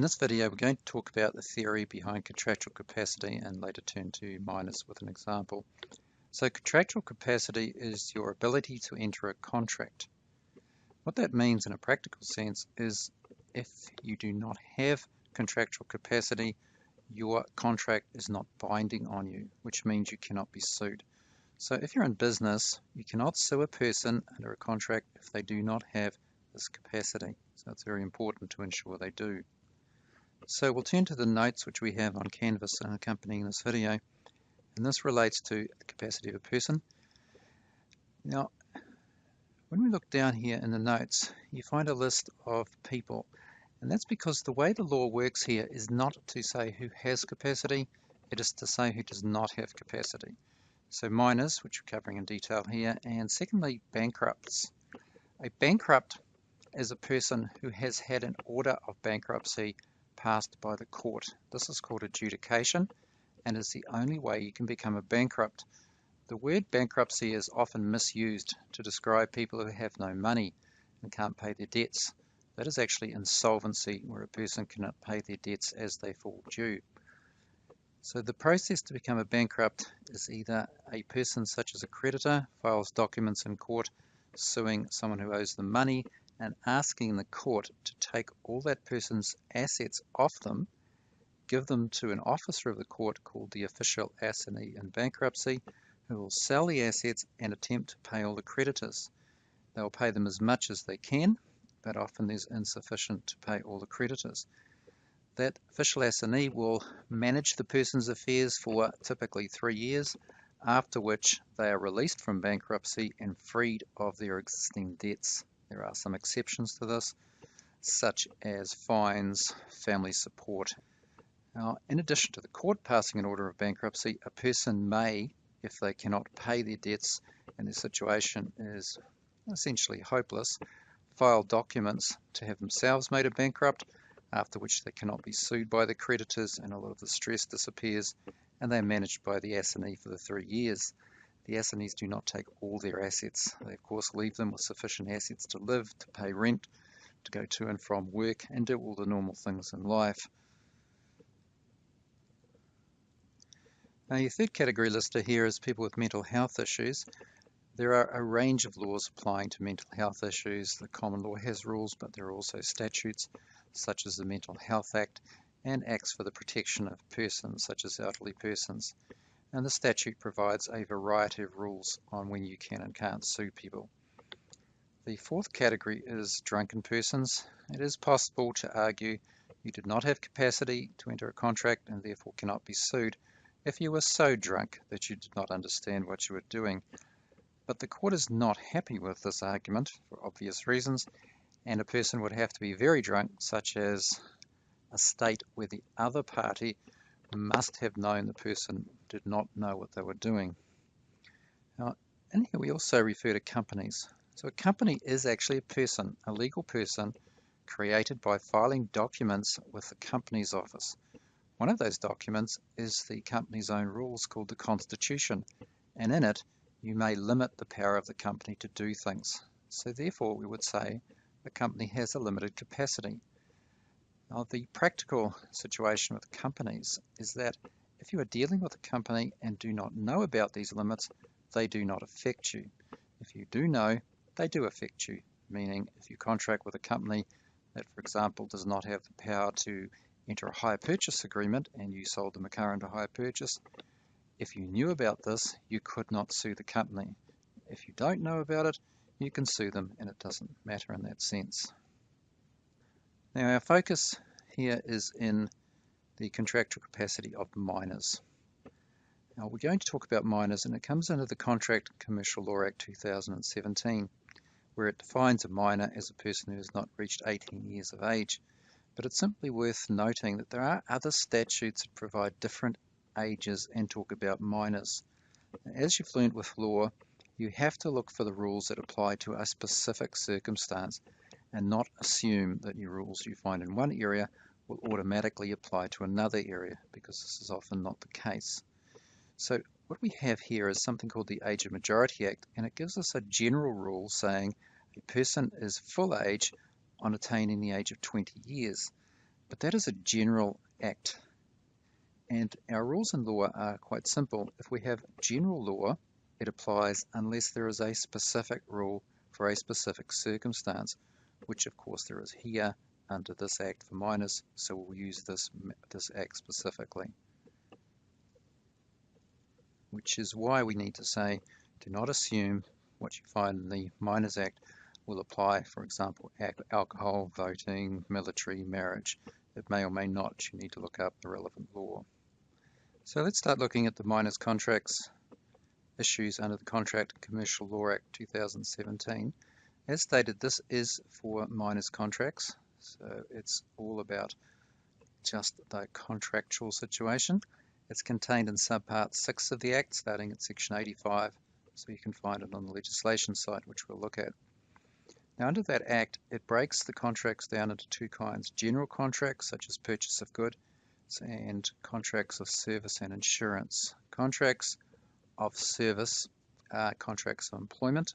this video, we're going to talk about the theory behind contractual capacity and later turn to minors with an example. So contractual capacity is your ability to enter a contract. What that means in a practical sense is if you do not have contractual capacity, your contract is not binding on you, which means you cannot be sued. So if you're in business, you cannot sue a person under a contract if they do not have this capacity. So it's very important to ensure they do. So we'll turn to the notes which we have on Canvas accompanying this video, and this relates to the capacity of a person. Now, when we look down here in the notes, you find a list of people, and that's because the way the law works here is not to say who has capacity, it is to say who does not have capacity. So minors, which we're covering in detail here, and secondly, bankrupts. A bankrupt is a person who has had an order of bankruptcy passed by the court. This is called adjudication and is the only way you can become a bankrupt. The word bankruptcy is often misused to describe people who have no money and can't pay their debts. That is actually insolvency, where a person cannot pay their debts as they fall due. So the process to become a bankrupt is either a person such as a creditor files documents in court suing someone who owes them money and asking the court to take all that person's assets off them, give them to an officer of the court called the official assignee in bankruptcy, who will sell the assets and attempt to pay all the creditors. They'll pay them as much as they can, but often there's insufficient to pay all the creditors. That official assignee will manage the person's affairs for typically 3 years, after which they are released from bankruptcy and freed of their existing debts. There are some exceptions to this, such as fines, family support. Now, in addition to the court passing an order of bankruptcy, a person may, if they cannot pay their debts and their situation is essentially hopeless, file documents to have themselves made a bankrupt, after which they cannot be sued by the creditors and a lot of the stress disappears, and they are managed by the assignee for the 3 years. The assignees do not take all their assets. They of course leave them with sufficient assets to live, to pay rent, to go to and from work, and do all the normal things in life. Now, your third category listed here is people with mental health issues. There are a range of laws applying to mental health issues. The common law has rules, but there are also statutes, such as the Mental Health Act, and acts for the protection of persons, such as elderly persons. And the statute provides a variety of rules on when you can and can't sue people. The fourth category is drunken persons. It is possible to argue you did not have capacity to enter a contract and therefore cannot be sued if you were so drunk that you did not understand what you were doing. But the court is not happy with this argument for obvious reasons, and a person would have to be very drunk, such as a state where the other party must have known the person did not know what they were doing. Now, in here we also refer to companies. So a company is actually a person, a legal person, created by filing documents with the Companies Office. One of those documents is the company's own rules called the Constitution, and in it you may limit the power of the company to do things. So therefore we would say a company has a limited capacity. Now, the practical situation with companies is that if you are dealing with a company and do not know about these limits, they do not affect you. If you do know, they do affect you, meaning if you contract with a company that, for example, does not have the power to enter a hire purchase agreement and you sold them a car under hire purchase, if you knew about this, you could not sue the company. If you don't know about it, you can sue them, and it doesn't matter in that sense. Now, our focus here is in the contractual capacity of minors. Now, we're going to talk about minors, and it comes under the Contract and Commercial Law Act 2017, where it defines a minor as a person who has not reached 18 years of age. But it's simply worth noting that there are other statutes that provide different ages and talk about minors. As you've learned with law, you have to look for the rules that apply to a specific circumstance and not assume that your rules you find in one area will automatically apply to another area, because this is often not the case. So what we have here is something called the Age of Majority Act, and it gives us a general rule saying a person is full age on attaining the age of 20 years. But that is a general act. And our rules in law are quite simple. If we have general law, it applies unless there is a specific rule for a specific circumstance, which of course there is here under this Act for minors, so we'll use this Act specifically. Which is why we need to say, do not assume what you find in the Minors Act will apply, for example, alcohol, voting, military, marriage. It may or may not. You need to look up the relevant law. So let's start looking at the minors contracts issues under the Contract and Commercial Law Act 2017. As stated, this is for minors contracts, so it's all about just the contractual situation. It's contained in subpart 6 of the Act, starting at section 85, so you can find it on the legislation site, which we'll look at. Now, under that Act, it breaks the contracts down into two kinds: general contracts, such as purchase of goods, and contracts of service and insurance. Contracts of service are contracts of employment,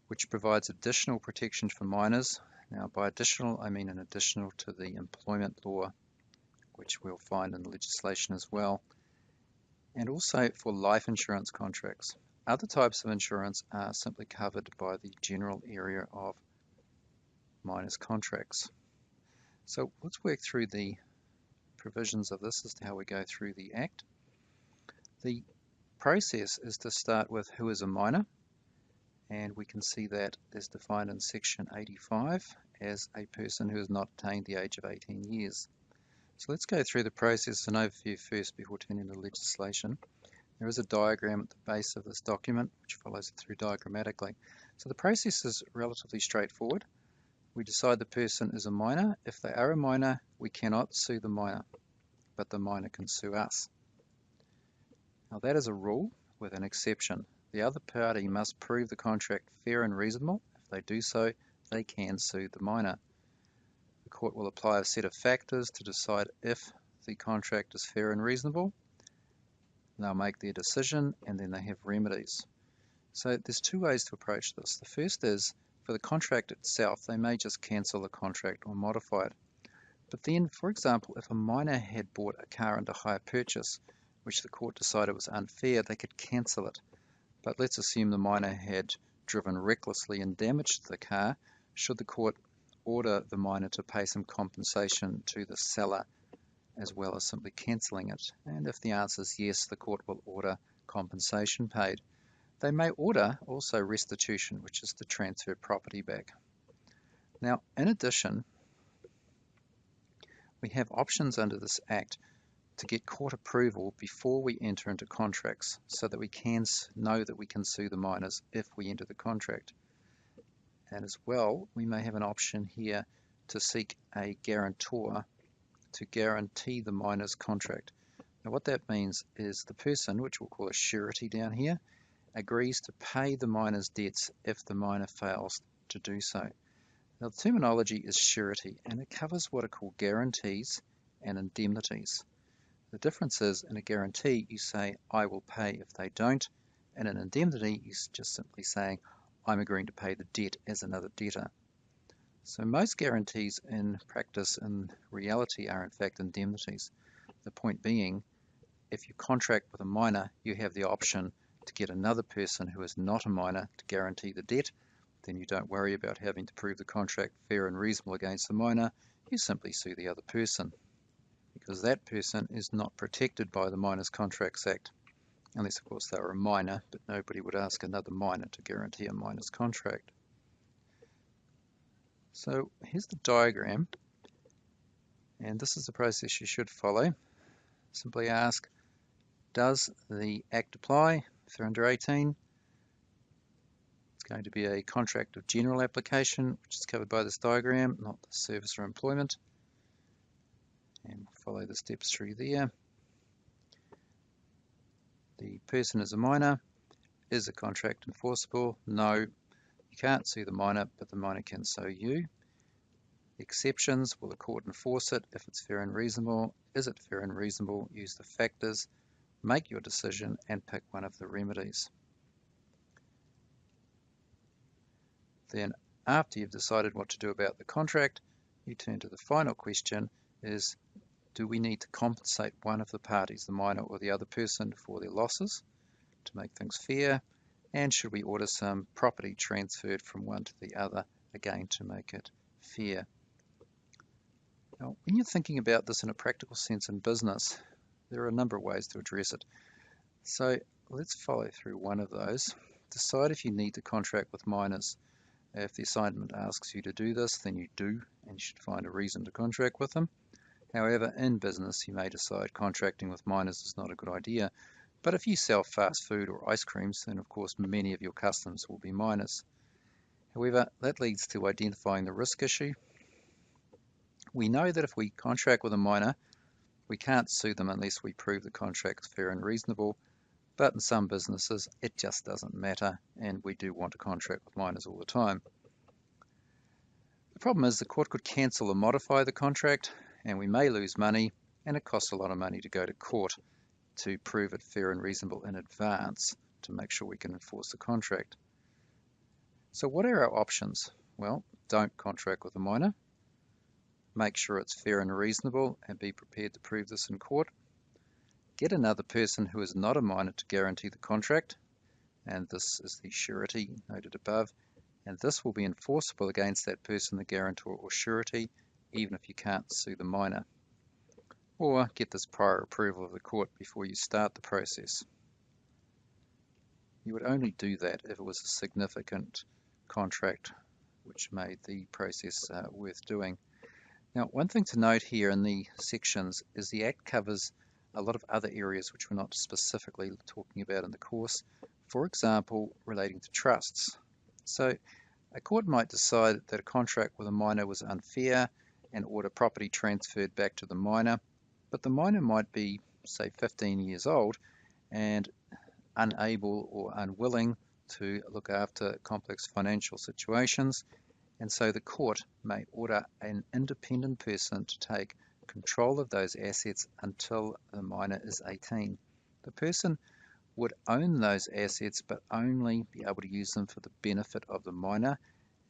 which provides additional protection for minors. Now, by additional, I mean an additional to the employment law, which we'll find in the legislation as well, and also for life insurance contracts. Other types of insurance are simply covered by the general area of minors contracts. So let's work through the provisions of this as to how we go through the Act. The process is to start with who is a minor, and we can see that is defined in section 85 as a person who has not attained the age of 18 years. So let's go through the process and overview first before turning to legislation. There is a diagram at the base of this document which follows it through diagrammatically. So the process is relatively straightforward. We decide the person is a minor. If they are a minor, we cannot sue the minor, but the minor can sue us. Now that is a rule with an exception. The other party must prove the contract fair and reasonable. If they do so, they can sue the minor. The court will apply a set of factors to decide if the contract is fair and reasonable. They'll make their decision and then they have remedies. So there's two ways to approach this. The first is, for the contract itself, they may just cancel the contract or modify it. But then, for example, if a minor had bought a car under hire purchase, which the court decided was unfair, they could cancel it. But let's assume the minor had driven recklessly and damaged the car. Should the court order the minor to pay some compensation to the seller as well as simply cancelling it? And if the answer is yes, the court will order compensation paid. They may order also restitution, which is to transfer property back. Now, in addition, we have options under this Act to get court approval before we enter into contracts so that we can know that we can sue the minors if we enter the contract. And as well, we may have an option here to seek a guarantor to guarantee the minor's contract. Now what that means is the person, which we'll call a surety down here, agrees to pay the minor's debts if the minor fails to do so. Now the terminology is surety, and it covers what are called guarantees and indemnities. The difference is, in a guarantee, you say, I will pay if they don't, and an indemnity is just simply saying, I'm agreeing to pay the debt as another debtor. So most guarantees in practice and reality are in fact indemnities. The point being, if you contract with a minor, you have the option to get another person who is not a minor to guarantee the debt. Then you don't worry about having to prove the contract fair and reasonable against the minor. You simply sue the other person, because that person is not protected by the Minors Contracts Act, unless of course they were a minor, but nobody would ask another minor to guarantee a minor's contract. So here's the diagram, and this is the process you should follow. Simply ask, does the Act apply if they're under 18? It's going to be a contract of general application, which is covered by this diagram, not the service or employment. And we'll follow the steps through there. The person is a minor. Is the contract enforceable? No. You can't sue the minor, but the minor can sue you. Exceptions, will the court enforce it if it's fair and reasonable? Is it fair and reasonable? Use the factors, make your decision, and pick one of the remedies. Then, after you've decided what to do about the contract, you turn to the final question is, do we need to compensate one of the parties, the minor or the other person, for their losses to make things fair? And should we order some property transferred from one to the other, again to make it fair? Now, when you're thinking about this in a practical sense in business, there are a number of ways to address it. So let's follow through one of those. Decide if you need to contract with minors. If the assignment asks you to do this, then you do, and you should find a reason to contract with them. However, in business, you may decide contracting with minors is not a good idea. But if you sell fast food or ice creams, then of course many of your customers will be minors. However, that leads to identifying the risk issue. We know that if we contract with a minor, we can't sue them unless we prove the contract is fair and reasonable. But in some businesses, it just doesn't matter, and we do want to contract with minors all the time. The problem is the court could cancel or modify the contract, and we may lose money, and it costs a lot of money to go to court to prove it fair and reasonable in advance to make sure we can enforce the contract. So what are our options? Well, don't contract with a minor. Make sure it's fair and reasonable and be prepared to prove this in court. Get another person who is not a minor to guarantee the contract, and this is the surety noted above, and this will be enforceable against that person, the guarantor or surety, even if you can't sue the minor. Or get this prior approval of the court before you start the process. You would only do that if it was a significant contract which made the process worth doing. Now, one thing to note here in the sections is the Act covers a lot of other areas which we're not specifically talking about in the course, for example, relating to trusts. So a court might decide that a contract with a minor was unfair and order property transferred back to the minor, but the minor might be, say, 15 years old and unable or unwilling to look after complex financial situations, and so the court may order an independent person to take control of those assets until the minor is 18. The person would own those assets but only be able to use them for the benefit of the minor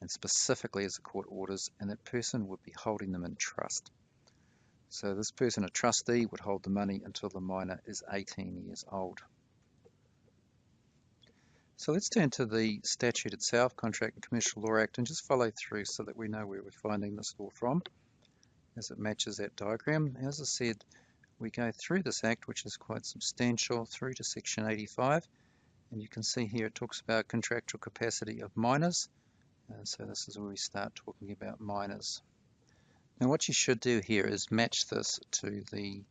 and specifically as the court orders, and that person would be holding them in trust. So this person, a trustee, would hold the money until the minor is 18 years old. So let's turn to the statute itself, Contract and Commercial Law Act, and just follow through so that we know where we're finding this law from as it matches that diagram. As I said, we go through this act, which is quite substantial, through to section 85, and you can see here it talks about contractual capacity of minors, and so this is where we start talking about minors. Now what you should do here is match this to the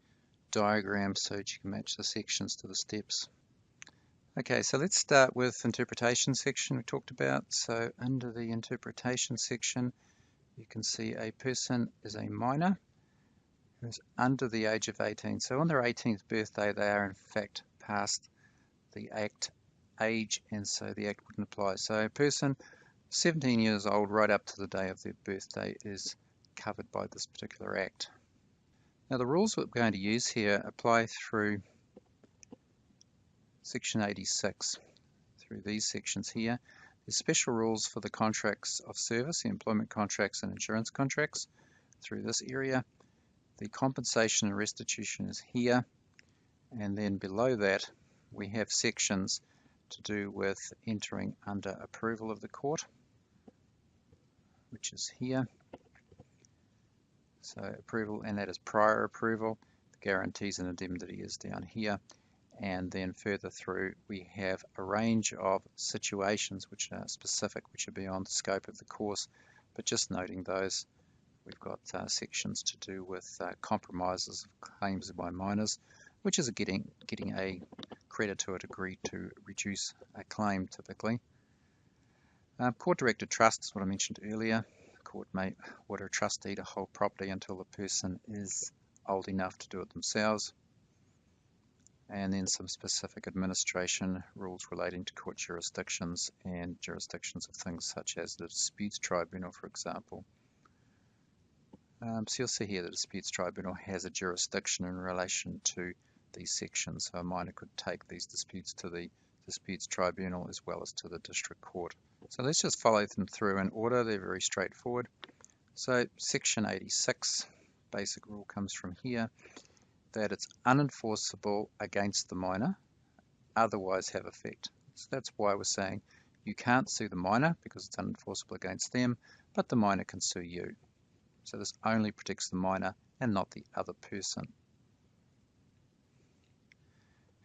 diagram so that you can match the sections to the steps. Okay, so let's start with interpretation section we talked about. So under the interpretation section, you can see a person is a minor who's under the age of 18. So on their 18th birthday, they are in fact past the Act age, and so the Act wouldn't apply. So a person 17 years old right up to the day of their birthday is covered by this particular Act. Now the rules that we're going to use here apply through section 86, through these sections here. There's special rules for the contracts of service, the employment contracts and insurance contracts through this area. The compensation and restitution is here, and then below that we have sections to do with entering under approval of the court, which is here. So approval, and that is prior approval. The guarantees and indemnity is down here. And then further through we have a range of situations which are specific, which are beyond the scope of the course, but just noting those. We've got sections to do with compromises of claims by minors, which is getting a creditor to agree to reduce a claim typically. Court-directed trust is what I mentioned earlier. The court may order a trustee to hold property until the person is old enough to do it themselves. And then some specific administration rules relating to court jurisdictions and jurisdictions of things such as the disputes tribunal, for example. So you'll see here the disputes tribunal has a jurisdiction in relation to these sections. So a minor could take these disputes to the disputes tribunal as well as to the district court. So let's just follow them through in order. They're very straightforward. So section 86, basic rule comes from here, that it's unenforceable against the miner, otherwise have effect. So that's why we're saying you can't sue the miner because it's unenforceable against them, but the miner can sue you. So this only protects the miner and not the other person.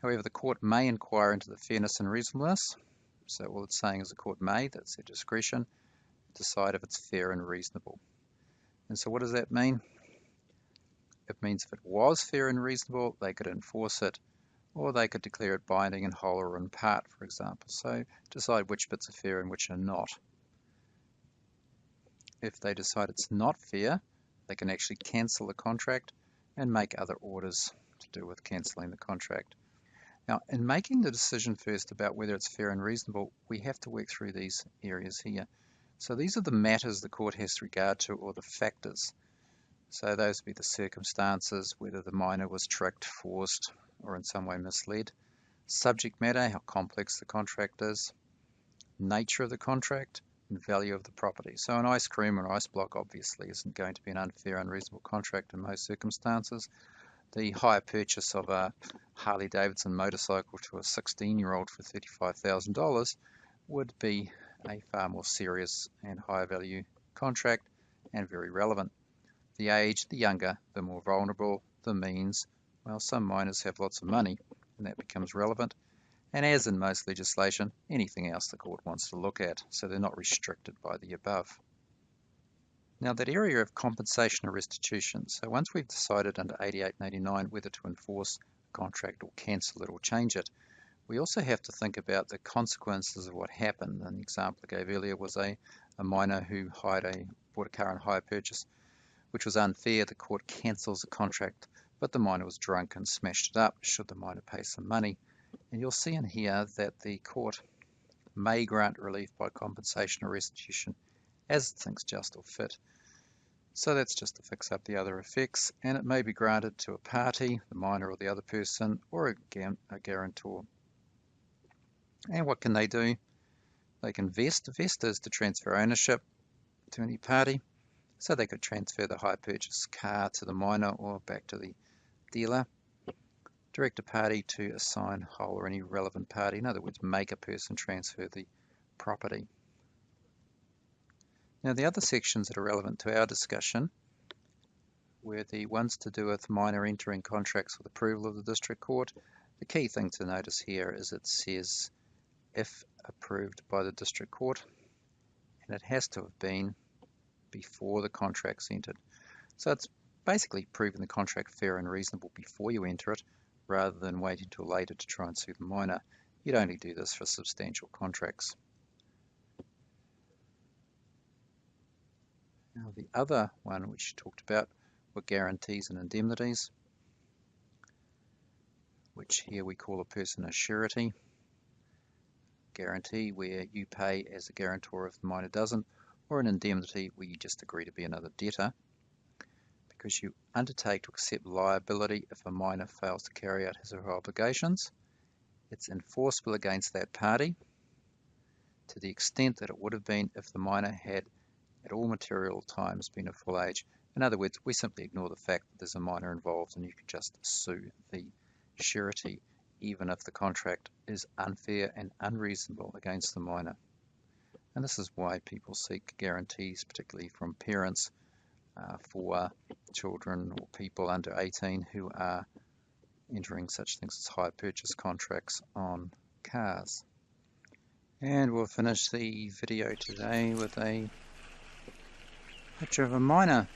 However, the court may inquire into the fairness and reasonableness. So all it's saying is the court may, that's their discretion, decide if it's fair and reasonable. And so what does that mean? It means if it was fair and reasonable, they could enforce it, or they could declare it binding in whole or in part, for example. So decide which bits are fair and which are not. If they decide it's not fair, they can actually cancel the contract and make other orders to do with cancelling the contract. Now, in making the decision first about whether it's fair and reasonable, we have to work through these areas here. So these are the matters the court has regard to, or the factors. So those would be the circumstances, whether the miner was tricked, forced, or in some way misled. Subject matter, how complex the contract is. Nature of the contract, and value of the property. So an ice cream or ice block obviously isn't going to be an unfair, unreasonable contract in most circumstances. The hire purchase of a Harley Davidson motorcycle to a 16-year-old for $35,000 would be a far more serious and higher value contract and very relevant. The age, the younger, the more vulnerable, the means. Well, some miners have lots of money and that becomes relevant. And as in most legislation, anything else the court wants to look at, so they're not restricted by the above. Now that area of compensation or restitution, so once we've decided under 88 and 89 whether to enforce a contract or cancel it or change it, we also have to think about the consequences of what happened. An example I gave earlier was a miner who bought a car on hire purchase, which was unfair. The court cancels the contract, but the miner was drunk and smashed it up. Should the miner pay some money? And you'll see in here that the court may grant relief by compensation or restitution as it thinks just or fit. So that's just to fix up the other effects, and it may be granted to a party, the miner or the other person, or a guarantor. And what can they do? They can vest is to transfer ownership to any party. So they could transfer the hire purchase car to the miner or back to the dealer. Direct a party to assign whole or any relevant party. In other words, make a person transfer the property. Now the other sections that are relevant to our discussion were the ones to do with miner entering contracts with approval of the district court. The key thing to notice here is it says if approved by the district court, and it has to have been before the contract's entered. So it's basically proving the contract fair and reasonable before you enter it, rather than waiting till later to try and sue the miner. You'd only do this for substantial contracts. Now the other one which you talked about were guarantees and indemnities, which here we call a person a surety. Guarantee where you pay as a guarantor if the miner doesn't, or an indemnity where you just agree to be another debtor, because you undertake to accept liability if a miner fails to carry out his or her obligations. It's enforceable against that party to the extent that it would have been if the miner had at all material times been of full age. In other words, we simply ignore the fact that there's a miner involved and you can just sue the surety even if the contract is unfair and unreasonable against the miner. And this is why people seek guarantees, particularly from parents, for children or people under 18 who are entering such things as hire purchase contracts on cars. And we'll finish the video today with a picture of a miner